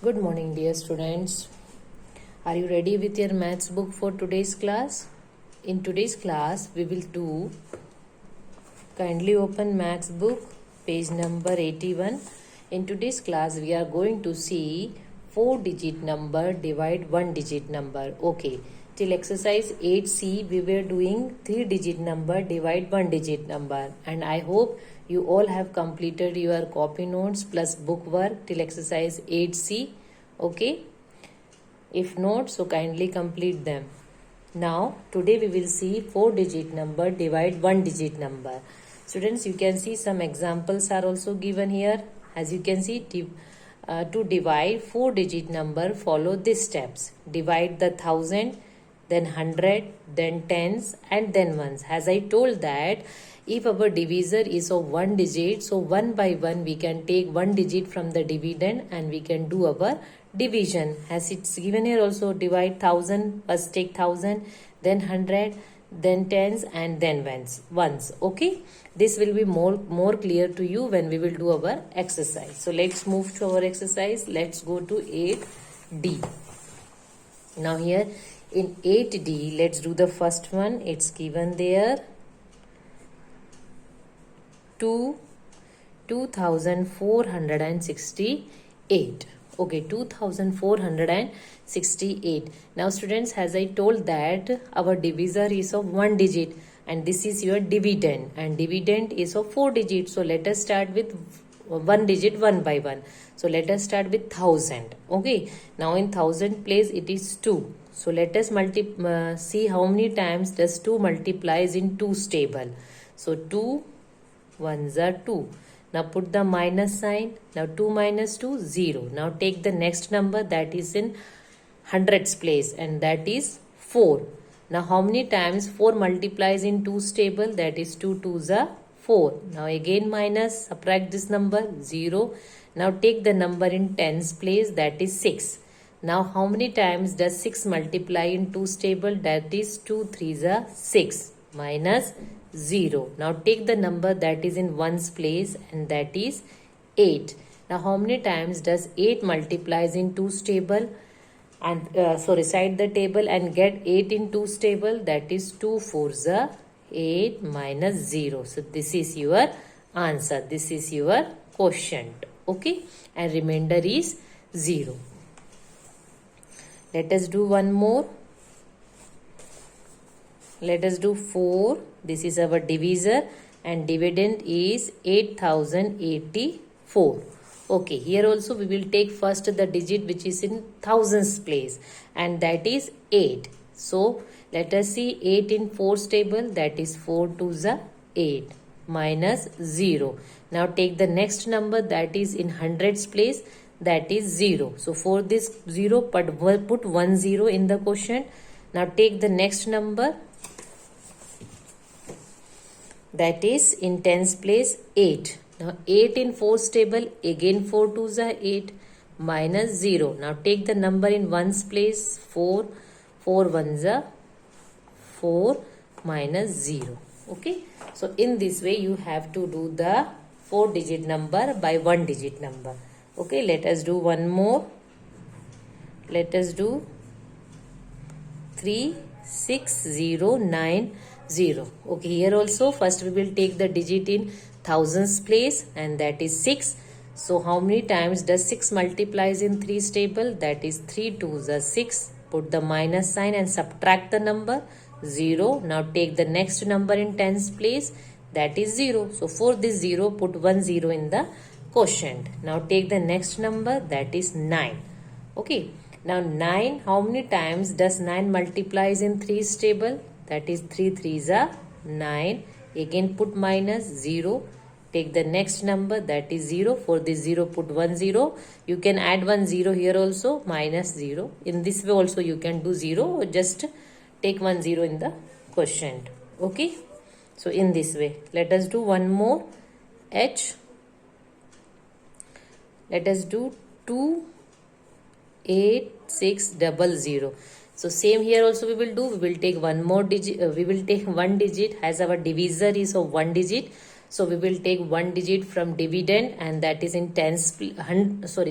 Good morning, dear students. Are you ready with your maths book for today's class? In today's class, we will do, kindly open maths book, page number 81. In today's class, we are going to see 4-digit number divide 1-digit number. Okay, till exercise 8C, we were doing 3-digit number divide 1-digit number. And I hope you all have completed your copy notes plus book work till exercise 8C. Okay, if not, so kindly complete them. Now today we will see 4-digit number divide 1-digit number. Students, you can see some examples are also given here. As you can see, to divide 4-digit number, follow these steps. Divide the 1000, then 100, then tens, and then ones. As I told that if our divisor is of 1 digit, so one by one we can take 1 digit from the dividend and we can do our division. As it's given here also, divide 1000, first take 1000, then 100, then tens, and then ones. Okay, this will be more clear to you when we will do our exercise. So let's move to our exercise. Let's go to 8D. Now here in 8D, let's do the first one. It's given there 2468. Okay, 2468. Now students, as I told that our divisor is of 1 digit and this is your dividend, and dividend is of 4 digits. So let us start with 1 digit one by one. So let us start with 1000. Okay, now in 1000 place it is 2. So let us see how many times does 2 multiplies in 2's table. So 2 ones are 2. Now put the minus sign. Now 2 minus 2, 0. Now take the next number that is in hundreds place, and that is 4. Now how many times 4 multiplies in 2's table? That is 2 2s are 4. Now again minus, subtract this number, 0. Now take the number in tens place, that is 6. Now how many times does 6 multiply in 2's table? That is 2 3s are 6 minus 0. Now take the number that is in ones place, and that is 8. Now how many times does 8 multiplies in 2's table? And so recite the table and get 8 in 2's table. That is 2 4s are 8 minus 0. So this is your answer. This is your quotient. Okay, and remainder is 0. Let us do one more. Let us do 4. This is our divisor and dividend is 8084. Okay, here also we will take first the digit which is in thousands place, and that is 8. So let us see 8 in 4's table, that is 4 2s are 8 minus 0. Now take the next number that is in hundreds place, that is 0. So for this 0, put 1 0 in the quotient. Now take the next number that is in tens place, 8. Now 8 in 4's table, again 4 2s are 8 minus 0. Now take the number in ones place, 4. 4 1s are 4 minus 0. Okay, so in this way you have to do the 4-digit number by 1-digit number. Okay, let us do one more. Let us do 36090. Okay, here also first we will take the digit in thousands place, and that is 6. So how many times does 6 multiplies in 3's table? That is 3 2s are 6. Put the minus sign and subtract the number, 0. Now take the next number in tens place, that is 0. So for this 0, put 1 0 in the quotient. Now take the next number, that is 9. Okay, now 9, how many times does 9 multiplies in 3's table? That is 3 3s are 9. Again put minus, 0. Take the next number, that is 0. For this 0, put 1 0. You can add 1 0 here also, minus 0. In this way also you can do 0, or just take 1 0 in the quotient. Okay, so in this way. Let us do one more. H. Let us do 28600. So same here also we will do. We will take one more digit. We will take 1 digit, as our divisor is of 1 digit. So we will take 1 digit from dividend, and that is in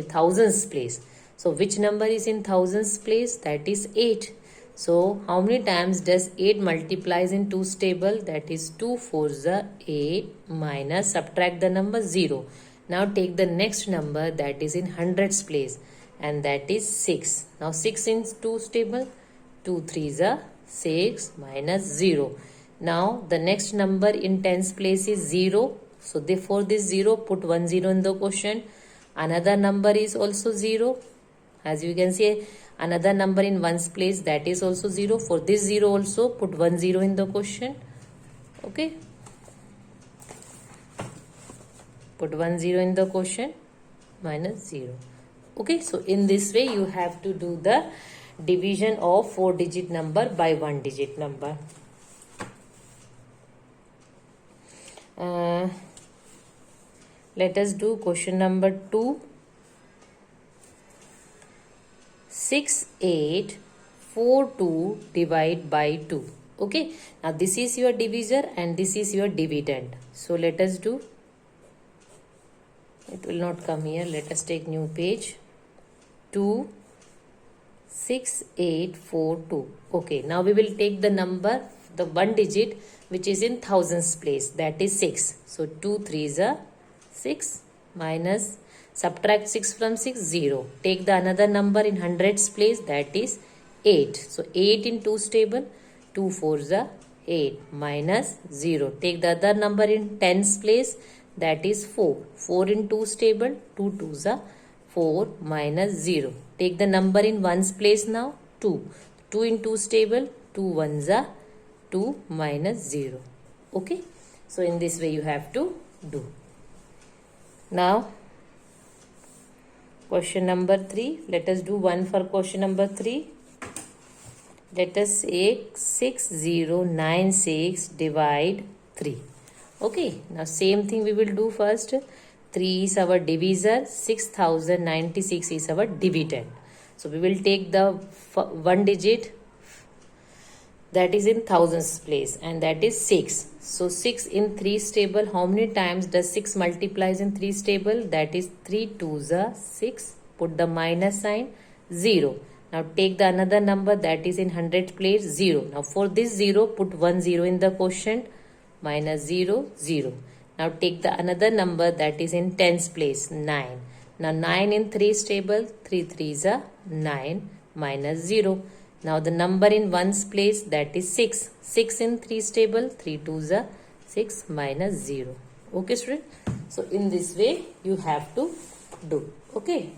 thousands place. So which number is in thousands place? That is 8. So how many times does 8 multiplies in 2's table? That is 2 4s are 8 minus subtract the number 0. Now take the next number that is in hundreds place, and that is 6. Now 6 in 2's table, 2 3s are 6 minus 0. Now the next number in tens place is 0. So therefore this 0, put 1 0 in the quotient. Another number is also 0. As you can see, another number in ones place, that is also 0. For this 0 also, put 1 0 in the quotient. Okay. Put 1 0 in the quotient, minus 0. Okay. So in this way you have to do the division of 4-digit number by 1-digit number. Let us do question number 2. 6 8 4 2 divide by 2. Okay, now this is your divisor and this is your dividend. So let us do. It will not come here. Let us take new page. 2 6 8 4 2. Okay, now we will take the number, the 1 digit which is in thousands place, that is 6. So 2 3s are 6 minus subtract 6 from 6, 0. Take the another number in hundreds place, that is 8. So 8 in 2's table, 2 4s are 8 minus 0. Take the other number in tens place, that is 4. 4 in 2's table, 2 2s are 4 minus 0. Take the number in ones place now, 2. 2 in 2's table, 2 1s are 2 minus 0. Okay. So in this way you have to do. Now question number 3. Let us do one for question number 3. Let us take 6096 divide 3. Okay. Now same thing we will do first. 3 is our divisor. 6096 is our dividend. So we will take the 1 digit that is in thousands place, and that is 6. So 6 in 3's table, how many times does 6 multiplies in 3's table? That is 3 2s are 6. Put the minus sign, 0. Now take the another number that is in hundred place, 0. Now for this 0, put 1 0 in the quotient, minus 0 0. Now take the another number that is in tens place, 9. Now 9 in 3's table, 3 3s are 9 minus 0. Now the number in ones place, that is 6. 6 in 3's table, 3 2s are 6 minus 0. Okay, student? So in this way you have to do. Okay.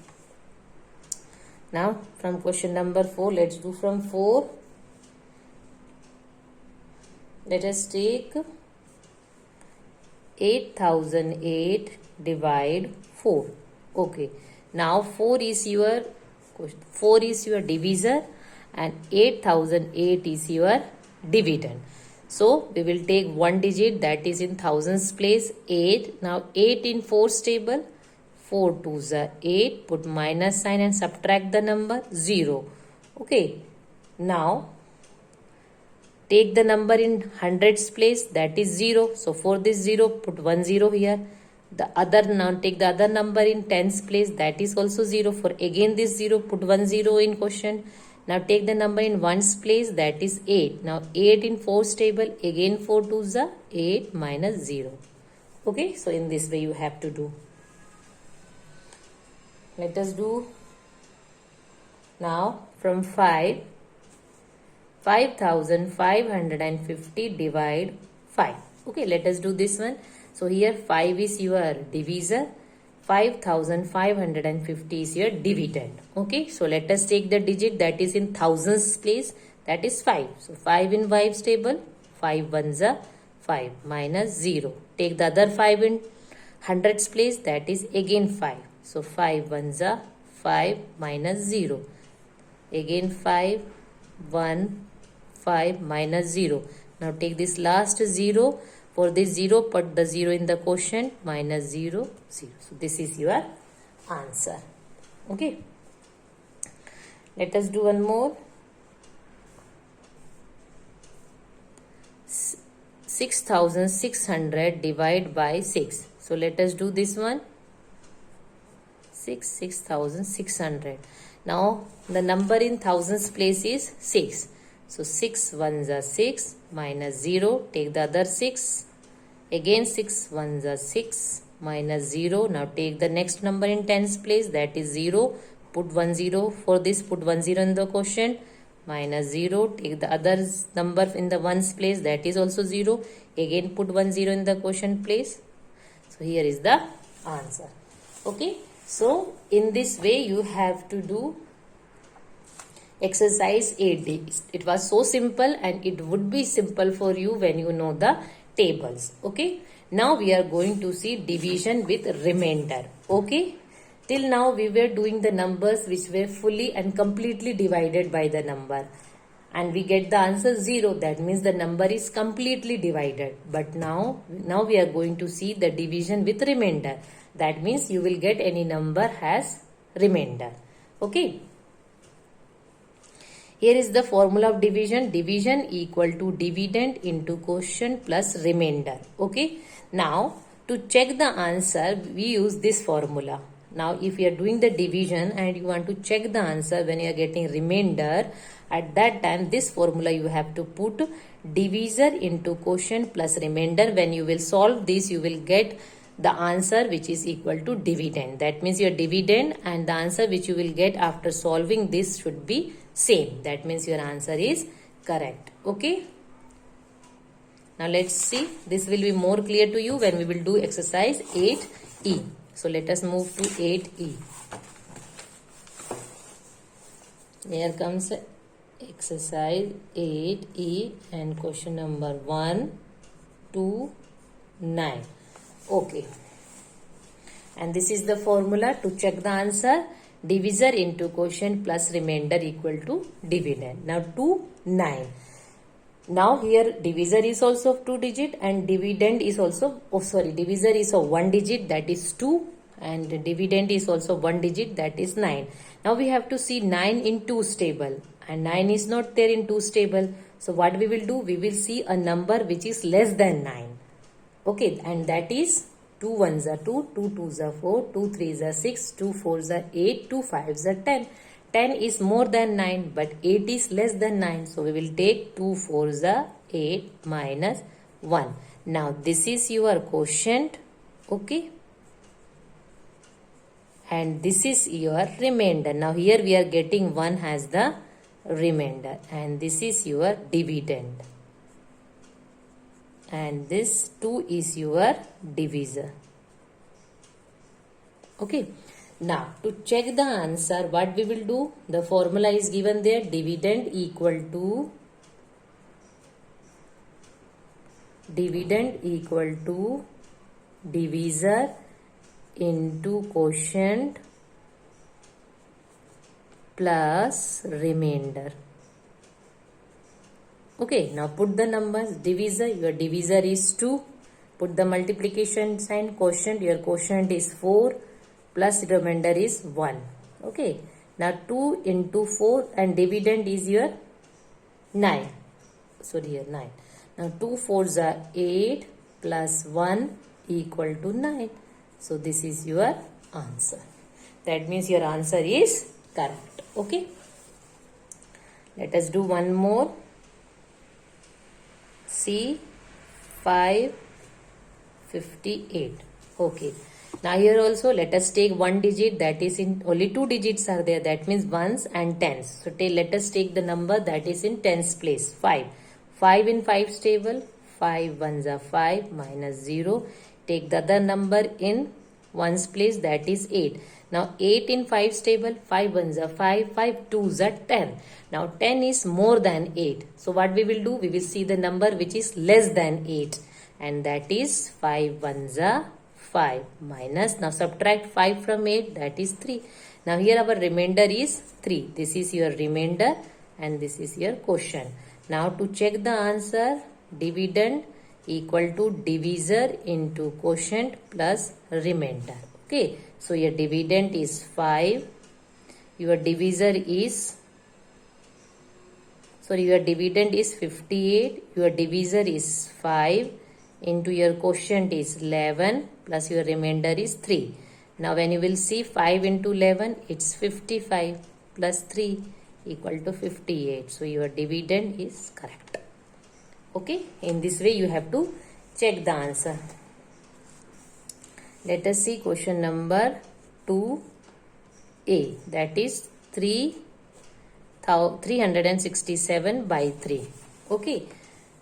Now from question number 4, let's do from 4. Let us take 8008 divide 4. Okay. Now 4 is your divisor and 8008 is your dividend. So we will take 1 digit that is in thousands place, 8. Now 8 in 4's table, 4 2s are 8. Put minus sign and subtract the number, 0. Okay. Now take the number in hundreds place, that is 0. So for this 0, put 1 0 here. Now take the other number in tens place, that is also 0. For again this 0, put 1 0 in quotient. Now take the number in ones place, that is 8. Now 8 in 4's table, again 4 2s are 8 minus 0. Okay, so in this way you have to do. Let us do now from 5. 5550 divide 5. Okay, let us do this one. So here 5 is your divisor. 5550 is your dividend. Okay, so let us take the digit that is in thousands place, that is 5. So 5 in 5's table, 5 1s are 5 minus 0. Take the other 5 in hundreds place, that is again 5. So 5 1s are 5 minus 0. Again 5 1 5 minus 0. Now take this last 0. For this 0, put the 0 in the quotient, minus 0 0. So this is your answer. Okay. Let us do one more. 6600 divide by 6. So let us do this one. 6,600. Now the number in thousands place is 6. So 6 ones are 6 minus 0. Take the other 6. Again 6 ones are 6 minus 0. Now take the next number in tens place, that is 0. Put 1 0 for this. Put 1 0 in the quotient. Minus 0. Take the other number in the ones place, that is also 0. Again put 1 0 in the quotient place. So here is the answer. Okay. So in this way you have to do exercise 8D. It was so simple and it would be simple for you when you know the tables. Okay. Now we are going to see division with remainder. Okay. Till now we were doing the numbers which were fully and completely divided by the number. And we get the answer 0. That means the number is completely divided. But now we are going to see the division with remainder. That means you will get any number as remainder. Okay. Here is the formula of division. Division equal to dividend into quotient plus remainder. Okay. Now to check the answer we use this formula. Now if you are doing the division and you want to check the answer when you are getting remainder, at that time this formula you have to put divisor into quotient plus remainder. When you will solve this you will get the answer which is equal to dividend. That means your dividend and the answer which you will get after solving this should be same. That means your answer is correct. Okay. Now let's see. This will be more clear to you when we will do exercise 8E. So let us move to 8E. Here comes exercise 8E and question number 1 to 9. Okay. And this is the formula to check the answer. Divisor into quotient plus remainder equal to dividend. Now 2, 9. Now here divisor is also of 2 digit and dividend is also, divisor is of 1 digit, that is 2, and dividend is also 1 digit, that is 9. Now we have to see 9 in 2's table and 9 is not there in 2's table. So what we will do? We will see a number which is less than 9. Okay, and that is 2 1s are 2, 2 2s are 4, 2 3s are 6, 2 4s are 8, 2 5s are 10. 10 is more than 9 but 8 is less than 9. So we will take 2 4s are 8 minus 1. Now this is your quotient. Okay. And this is your remainder. Now here we are getting 1 as the remainder. And this is your dividend. And this 2 is your divisor. Okay. Now to check the answer, what we will do? The formula is given there. Dividend equal to divisor into quotient plus remainder. Okay, now put the numbers. Divisor, your divisor is 2. Put the multiplication sign. Quotient, your quotient is 4 plus remainder is 1. Okay, now 2 into 4 and dividend is your 9. Sorry, here 9. Now 2 4s are 8 plus 1 equal to 9. So this is your answer. That means your answer is correct. Okay. Let us do one more. C 558. Okay. Now here also let us take one digit, that is in only 2 digits are there. That means ones and tens. So let us take the number that is in tens place. 5. 5 in 5's table. 5 ones are 5 minus 0. Take the other number in ones place, that is 8. Now 8 in 5's table. 5 ones are 5. 5 twos are 10. Now 10 is more than 8. So what we will do? We will see the number which is less than 8. And that is 5 ones are 5 minus. Now subtract 5 from 8. That is 3. Now here our remainder is 3. This is your remainder and this is your quotient. Now to check the answer, dividend equal to divisor into quotient plus remainder. Okay. So your dividend is 5. Your divisor is, your dividend is 58. Your divisor is 5 into your quotient is 11 plus your remainder is 3. Now when you will see 5 into 11, it's 55 plus 3 equal to 58. So your dividend is correct. Okay, in this way you have to check the answer. Let us see question number 2a, that is 367 by 3. Okay,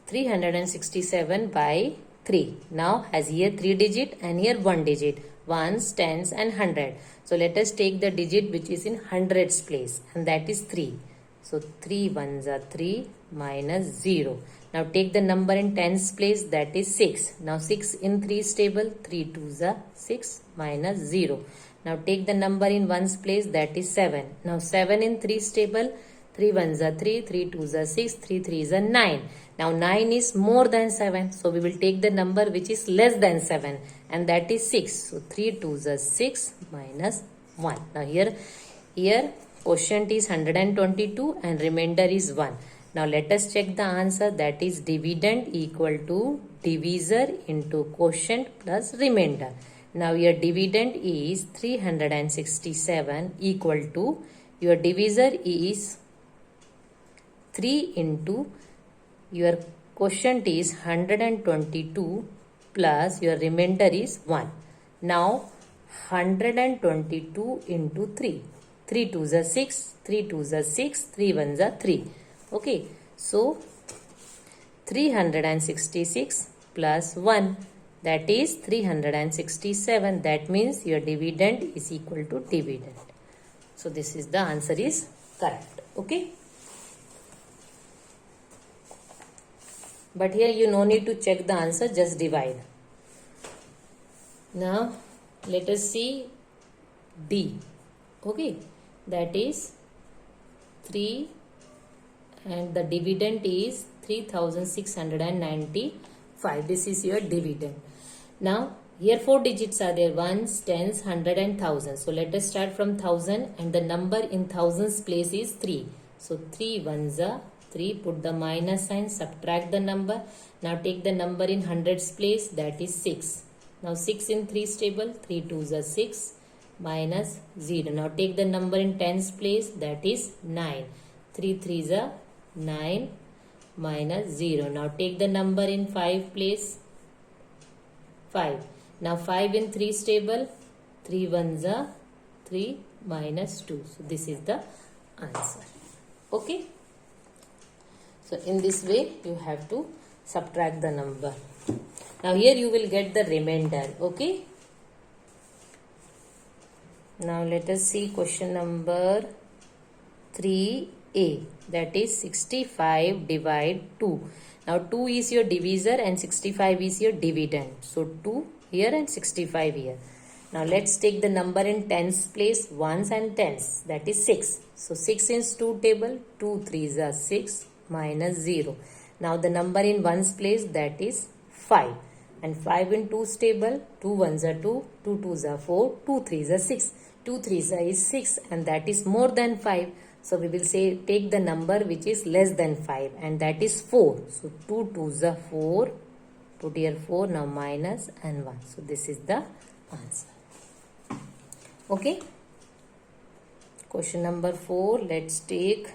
367 by 3. Now as here 3 digit and here 1 digit, ones, tens and 100. So let us take the digit which is in hundreds place, and that is 3. So 3 ones are 3 minus 0. Now take the number in tens place, that is 6. Now 6 in 3's table, 3 twos are 6 minus 0. Now take the number in ones place, that is 7. Now 7 in 3's table, 3 ones are 3, 3 twos are 6, 3 threes are 9. Now 9 is more than 7. So we will take the number which is less than 7, and that is 6. So 3 twos are 6 minus 1. Now here quotient is 122 and remainder is 1. Now let us check the answer, that is dividend equal to divisor into quotient plus remainder. Now your dividend is 367 equal to, your divisor is 3 into your quotient is 122 plus your remainder is 1. Now 122 into 3. 3 twos are 6, 3 twos are 6, 3 ones are 3. Okay, so 366 plus 1, that is 367. That means your dividend is equal to dividend. So this is the answer is correct. Okay. But here you no need to check the answer, just divide. Now let us see D. Okay, that is 3 and the dividend is 3695. This is your dividend. Now here 4 digits are there, ones, tens, 100 and 1000. So let us start from 1000 and the number in thousands place is 3. So 3 ones are 3, put the minus sign, subtract the number. Now take the number in hundreds place, that is 6. Now 6 in 3's table, 3 twos are 6 minus 0. Now take the number in tens place, that is 9. 3 threes are 9 minus 0. Now take the number in 5 place, 5. Now 5 in 3's table, 3 ones are 3 minus 2. So this is the answer. Okay. So in this way you have to subtract the number. Now here you will get the remainder. Okay. Now let us see question number 3a, that is 65 divide 2. Now 2 is your divisor and 65 is your dividend. So 2 here and 65 here. Now let's take the number in tens place, ones and tens, that is 6. So 6 in 2 table, 2 threes are 6 minus 0. Now the number in ones place, that is 5. And 5 in 2's table, 2 ones are 2, 2 twos are 4, 2 threes are 6. 2 threes is 6 and that is more than 5. So we will say take the number which is less than 5 and that is 4. So 2 twos are 4, put here 4, now minus and 1. So this is the answer. Okay. Question number 4, let's take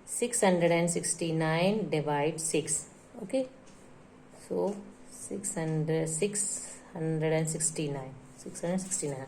669 divide 6. Okay. So 669.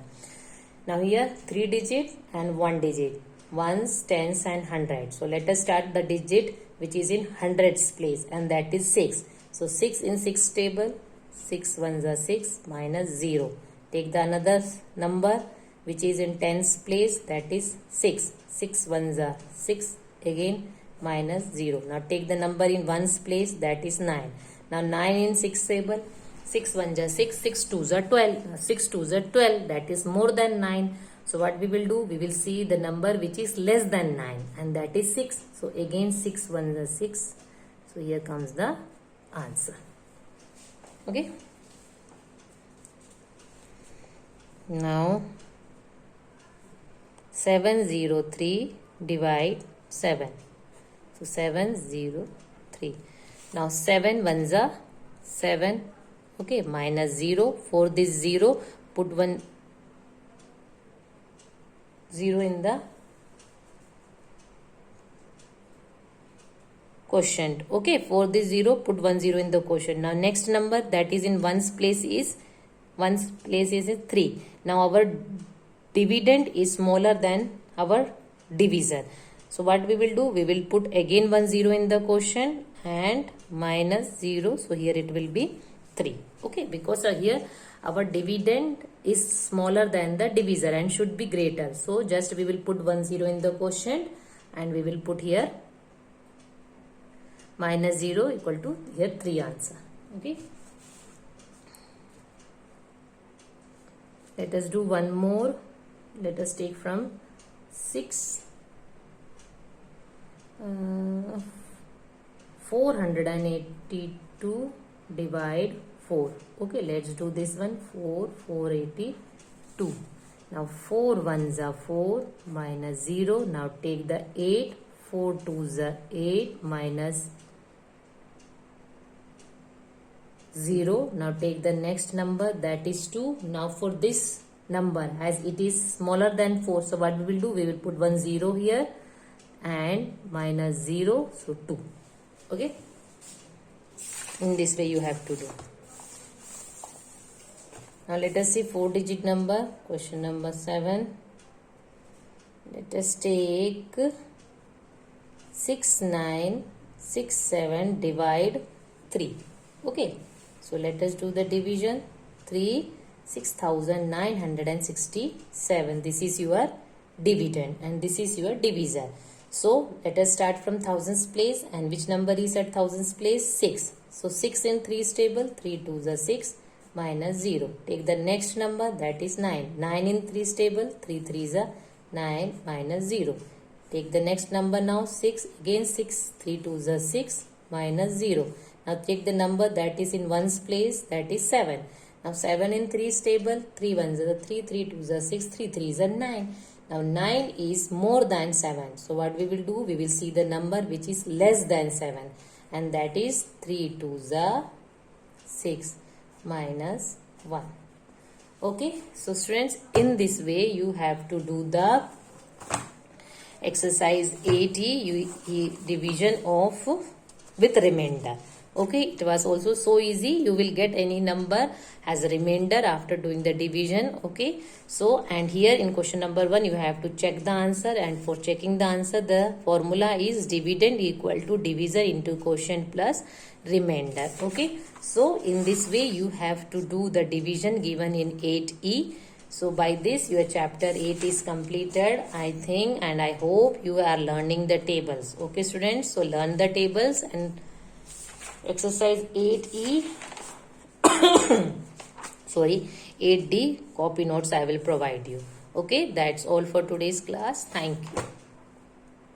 Now here 3 digit and 1 digit, ones, tens and 100. So let us start the digit which is in hundreds place and that is 6. So 6 in 6 table, 6 ones are 6 minus 0. Take the another number which is in tens place, that is 6. 6 ones are 6 again minus 0. Now take the number in ones place, that is 9. Now 9 in 6 table, 6 ones are 6, 6 twos are 12. 6 twos are 12, that is more than 9. So what we will do, we will see the number which is less than 9 and that is 6. So again 6 ones are 6. So here comes the answer. Okay. Now 703 divide 7. So 703. Now 7 ones are 7. Okay, minus 0. For this 0, put one 0 in the quotient. Okay, for this 0, put 1 0 in the quotient. Now next number that is in ones place is 3. Now our dividend is smaller than our divisor. So what we will do? We will put again 1 0 in the quotient and minus 0. So here it will be 3. Okay, because here our dividend is smaller than the divisor and should be greater. So just we will put 1 0 in the quotient and we will put here minus 0 equal to here 3 answer. Okay. Let us do one more. Let us take from 6. 482 divide 4. Okay, let's do this one. 482. Now 4 ones are 4 minus 0. Now take the 8. 4 twos are 8 minus 0. Now take the next number, that is 2. Now for this number, as it is smaller than 4, so what we will do? We will put 1 0 here and minus 0, so 2. Okay, in this way you have to do. Now let us see 4-digit number. Question number 7. Let us take 6967 divide 3. Okay, so let us do the division. 3 6967. This is your dividend and this is your divisor. So let us start from thousands place, and which number is at thousands place? 6. So 6 in 3's table, 3 2s are 6 minus 0. Take the next number, that is 9. 9 in 3's table, 3 3s are 9 minus 0. Take the next number now, 6. Again 6, 3 2s are 6 minus 0. Now take the number that is in 1's place, that is 7. Now 7 in 3's table, 3 1s are 3, 3 2s are 6, 3 3s are 9. Now 9 is more than 7. So what we will do? We will see the number which is less than 7. And that is 3 2s are 6 minus 1. Okay. So students, in this way you have to do the exercise 80 division of with remainder. Okay, it was also so easy. You will get any number as a remainder after doing the division. Okay, so and here in question number 1 you have to check the answer, and for checking the answer the formula is dividend equal to divisor into quotient plus remainder. Okay, so in this way you have to do the division given in 8E. So by this your chapter 8 is completed, I think, and I hope you are learning the tables. Okay students, so learn the tables and exercise 8E sorry 8D copy notes I will provide you. Okay, that's all for today's class. Thank you.